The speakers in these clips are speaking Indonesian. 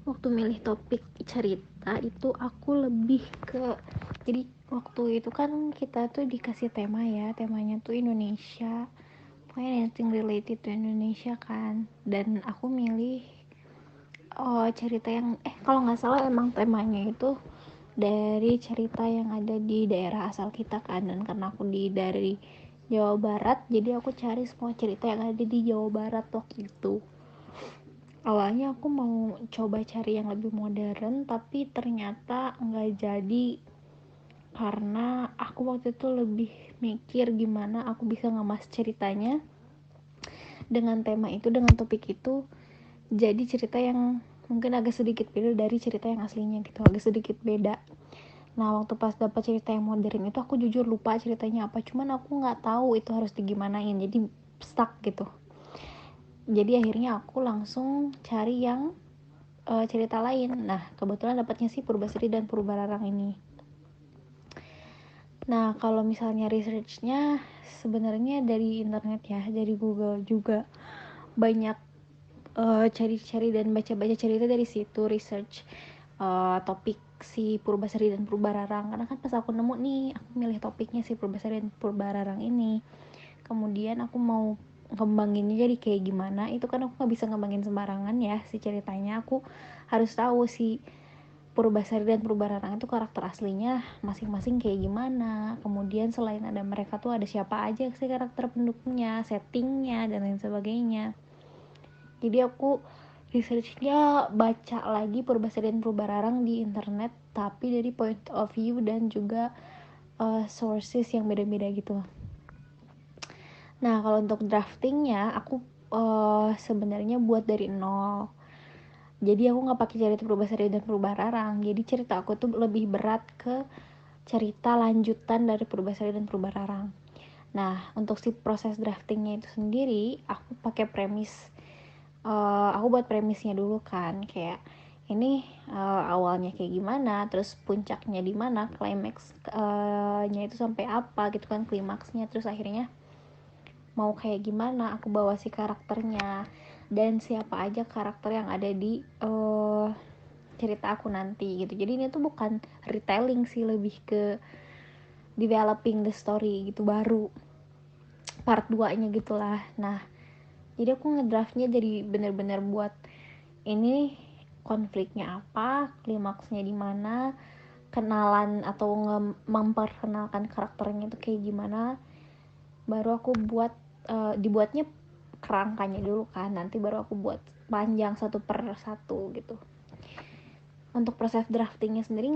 waktu milih topik cerita itu aku lebih ke, jadi waktu itu kan kita tuh dikasih tema ya, temanya tuh Indonesia, pokoknya anything related to Indonesia kan, dan aku milih cerita yang kalau nggak salah emang temanya itu dari cerita yang ada di daerah asal kita kan, dan karena aku dari Jawa Barat, jadi aku cari semua cerita yang ada di Jawa Barat waktu itu. Awalnya aku mau coba cari yang lebih modern, tapi ternyata nggak jadi, karena aku waktu itu lebih mikir gimana aku bisa ngemas ceritanya dengan tema itu, dengan topik itu, jadi cerita yang mungkin agak sedikit beda dari cerita yang aslinya gitu, agak sedikit beda. Nah waktu pas dapat cerita yang modern itu aku jujur lupa ceritanya apa, cuman aku nggak tahu itu harus digimanain, jadi stuck gitu. Jadi akhirnya aku langsung cari yang cerita lain. Nah kebetulan dapatnya sih Purbasari dan Purbararang ini. Nah kalau misalnya researchnya sebenarnya dari internet ya, dari Google juga banyak cari-cari dan baca-baca cerita dari situ, research topik si Purbasari dan Purbararang. Karena kan pas aku nemu nih, aku milih topiknya si Purbasari dan Purbararang ini. Kemudian aku mau ngembanginnya jadi kayak gimana, itu kan aku nggak bisa ngembangin sembarangan ya si ceritanya. Aku harus tahu si Purbasari dan Purbararang itu karakter aslinya masing-masing kayak gimana. Kemudian selain ada mereka tuh ada siapa aja sih karakter pendukungnya, settingnya, dan lain sebagainya. Jadi aku researchnya baca lagi Purbasari dan Purbararang di internet, tapi dari point of view dan juga sources yang beda-beda gitu. Nah kalau untuk draftingnya aku sebenarnya buat dari nol. Jadi aku nggak pakai cerita Purbasari dan Purbararang. Jadi cerita aku tuh lebih berat ke cerita lanjutan dari Purbasari dan Purbararang. Nah untuk si proses draftingnya itu sendiri, aku pakai premis. Aku buat premisnya dulu kan, kayak ini awalnya kayak gimana, terus puncaknya di mana, klimaksnya itu sampai apa gitu kan, klimaksnya, terus akhirnya mau kayak gimana aku bawa si karakternya, dan siapa aja karakter yang ada di cerita aku nanti gitu. Jadi ini tuh bukan retelling sih, lebih ke developing the story gitu, baru part 2 nya gitulah. Nah jadi aku ngedraftnya jadi bener-bener buat ini konfliknya apa, klimaksnya di mana, kenalan atau memperkenalkan karakternya itu kayak gimana, baru aku buat dibuatnya kerangkanya dulu kan, nanti baru aku buat panjang satu per satu gitu. Untuk proses draftingnya sendiri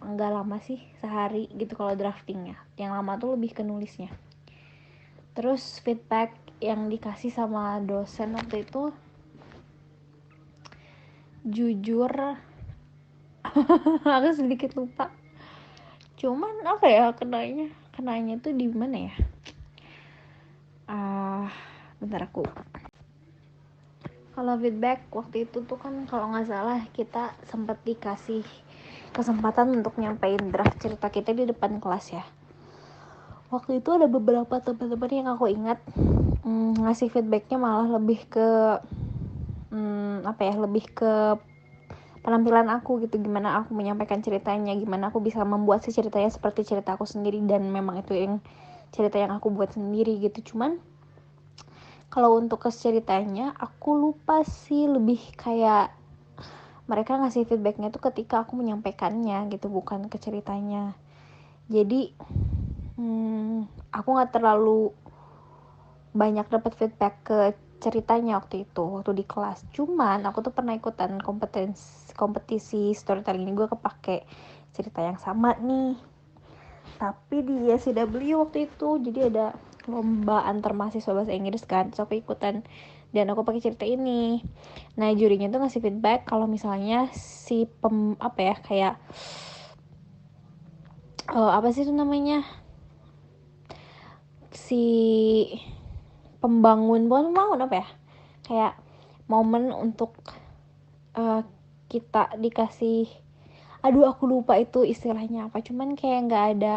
enggak lama sih, sehari gitu kalau draftingnya. Yang lama tuh lebih ke nulisnya. Terus feedback yang dikasih sama dosen waktu itu, jujur aku sedikit lupa. Cuman apa ya, kenanya tuh di mana ya? Bentar aku. Kalau feedback waktu itu tuh kan kalau nggak salah kita sempat dikasih kesempatan untuk nyampein draft cerita kita di depan kelas ya. Waktu itu ada beberapa teman-teman yang aku ingat ngasih feedbacknya malah lebih ke lebih ke penampilan aku gitu, gimana aku menyampaikan ceritanya, gimana aku bisa membuat si ceritanya seperti cerita aku sendiri, dan memang itu yang cerita yang aku buat sendiri gitu. Cuman kalau untuk ke ceritanya aku lupa sih, lebih kayak mereka ngasih feedbacknya tuh ketika aku menyampaikannya gitu, bukan ke ceritanya. Jadi aku nggak terlalu banyak dapat feedback ke ceritanya waktu itu, waktu di kelas. Cuman aku tuh pernah ikutan kompetisi storytelling ini, gue kepake cerita yang sama nih, tapi di SCW waktu itu. Jadi ada lomba antar mahasiswa bahasa Inggris kan, terus aku ikutan dan aku pakai cerita ini. Nah jurinya tuh ngasih feedback kalau misalnya si kayak apa sih itu namanya, si bukan pembangun apa ya, kayak momen untuk kita dikasih, aku lupa itu istilahnya apa, cuman kayak nggak ada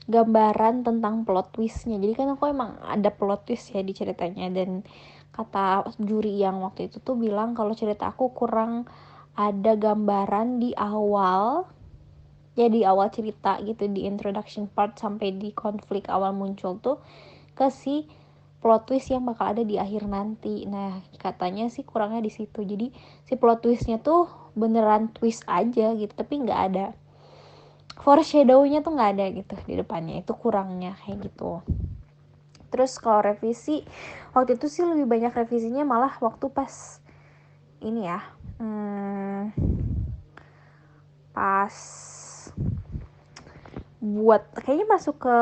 gambaran tentang plot twistnya. Jadi kan aku emang ada plot twist ya di ceritanya, dan kata juri yang waktu itu tuh bilang kalau cerita aku kurang ada gambaran di awal, ya di awal cerita gitu, di introduction part sampai di konflik awal muncul tuh ke si plot twist yang bakal ada di akhir nanti. Nah katanya sih kurangnya di situ, jadi si plot twistnya tuh beneran twist aja gitu, tapi nggak ada foreshadow-nya tuh nggak ada gitu di depannya, itu kurangnya kayak gitu. Terus kalau revisi waktu itu sih lebih banyak revisinya malah waktu pas ini ya, pas buat kayaknya masuk ke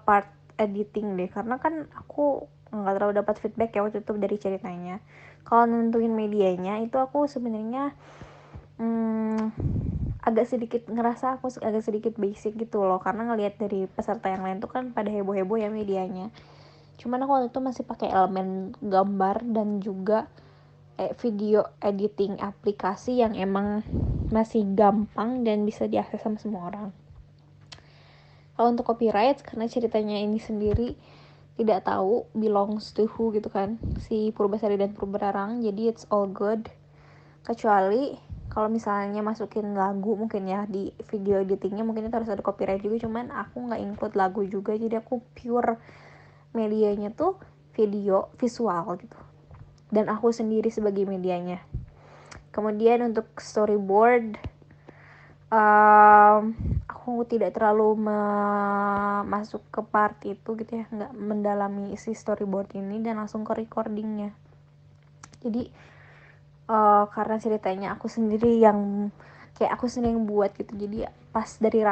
part editing deh, karena kan aku nggak terlalu dapat feedback ya waktu itu dari ceritanya. Kalau nentuin medianya itu aku sebenarnya agak sedikit ngerasa aku agak sedikit basic gitu loh, karena ngelihat dari peserta yang lain tuh kan pada heboh-heboh ya medianya. Cuman aku waktu itu masih pakai elemen gambar dan juga video editing aplikasi yang emang masih gampang dan bisa diakses sama semua orang. Kalau untuk copyright, karena ceritanya ini sendiri tidak tahu belongs to who gitu kan, si Purbasari dan Purbararang, jadi it's all good. Kecuali kalau misalnya masukin lagu mungkin ya di video editingnya, mungkin itu harus ada copyright juga, cuman aku nggak include lagu juga, jadi aku pure medianya tuh video visual gitu, dan aku sendiri sebagai medianya. Kemudian untuk storyboard, aku tidak terlalu masuk ke part itu gitu ya, nggak mendalami isi storyboard ini dan langsung ke recordingnya. Jadi karena ceritanya aku sendiri yang buat gitu, jadi pas dari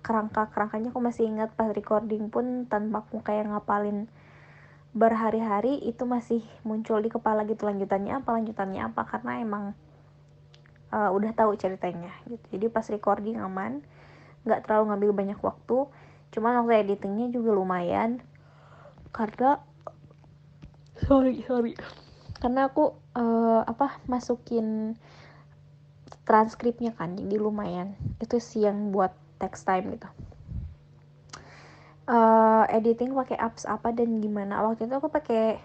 kerangkanya aku masih ingat, pas recording pun tanpa aku kayak ngapalin berhari-hari itu masih muncul di kepala gitu, lanjutannya apa, karena emang udah tahu ceritanya gitu. Jadi pas recording aman, nggak terlalu ngambil banyak waktu. Cuman waktu editingnya juga lumayan, karena karena aku masukin transkripnya kan, jadi lumayan itu sih yang buat text time gitu. Editing pakai apps apa dan gimana, waktu itu aku pakai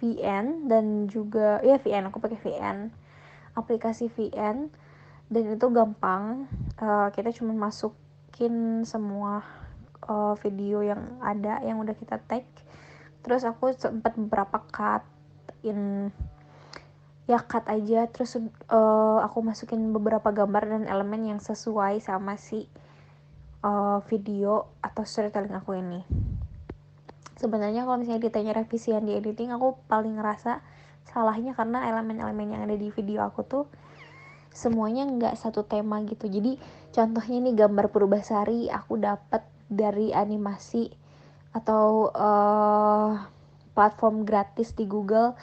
VN dan juga aku pakai VN, aplikasi VN, dan itu gampang. Kita cuma masukin semua video yang ada yang udah kita tag, terus aku sempat beberapa cut aja, terus aku masukin beberapa gambar dan elemen yang sesuai sama si video atau storytelling aku ini. Sebenarnya kalau misalnya ditanya revisian di editing, aku paling ngerasa salahnya karena elemen-elemen yang ada di video aku tuh semuanya nggak satu tema gitu. Jadi contohnya nih gambar Purbasari aku dapat dari animasi atau platform gratis di Google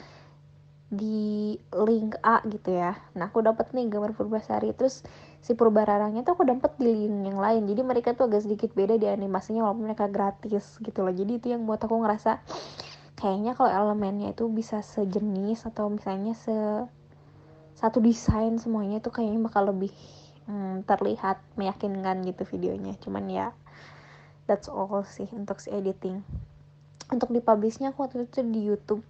di link A gitu ya. Nah aku dapat nih gambar Purbasari, terus si Purbararangnya tuh aku dapat di link yang lain, jadi mereka tuh agak sedikit beda di animasinya walaupun mereka gratis gitu loh. Jadi itu yang buat aku ngerasa kayaknya kalau elemennya itu bisa sejenis atau misalnya satu desain semuanya tuh kayaknya bakal lebih terlihat meyakinkan gitu videonya. Cuman ya that's all sih untuk si editing. Untuk dipublishnya aku waktu itu di YouTube,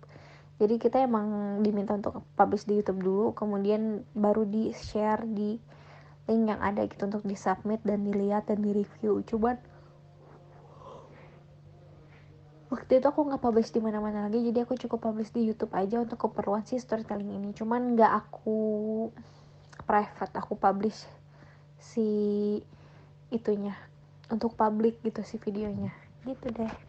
jadi kita emang diminta untuk publish di YouTube dulu, kemudian baru di share di link yang ada gitu untuk di submit dan dilihat dan di review. Cuman waktu itu aku nggak publish di mana-mana lagi, jadi aku cukup publish di YouTube aja untuk keperluan si storytelling ini. Cuman nggak aku private, aku publish si itunya untuk public gitu, si videonya gitu deh.